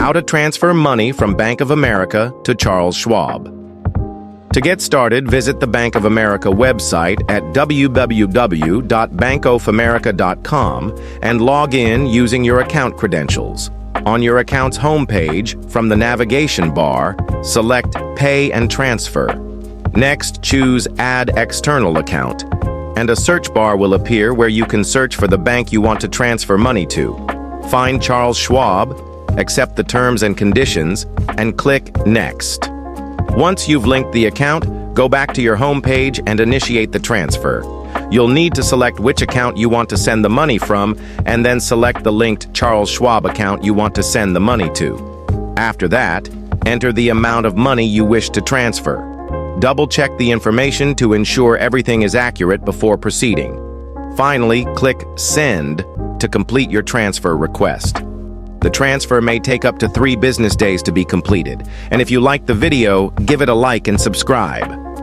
How to transfer money from Bank of America to Charles Schwab. To get started, visit the Bank of America website at www.bankofamerica.com and log in using your account credentials. On your account's homepage, from the navigation bar, select Pay and Transfer. Next, choose Add External Account, and a search bar will appear where you can search for the bank you want to transfer money to. Find Charles Schwab, accept the terms and conditions, and click Next. Once you've linked the account, go back to your home page and initiate the transfer. You'll need to select which account you want to send the money from, and then select the linked Charles Schwab account you want to send the money to. After that, enter the amount of money you wish to transfer. Double-check the information to ensure everything is accurate before proceeding. Finally, click Send to complete your transfer request. The transfer may take up to 3 business days to be completed, and if you liked the video, give it a like and subscribe.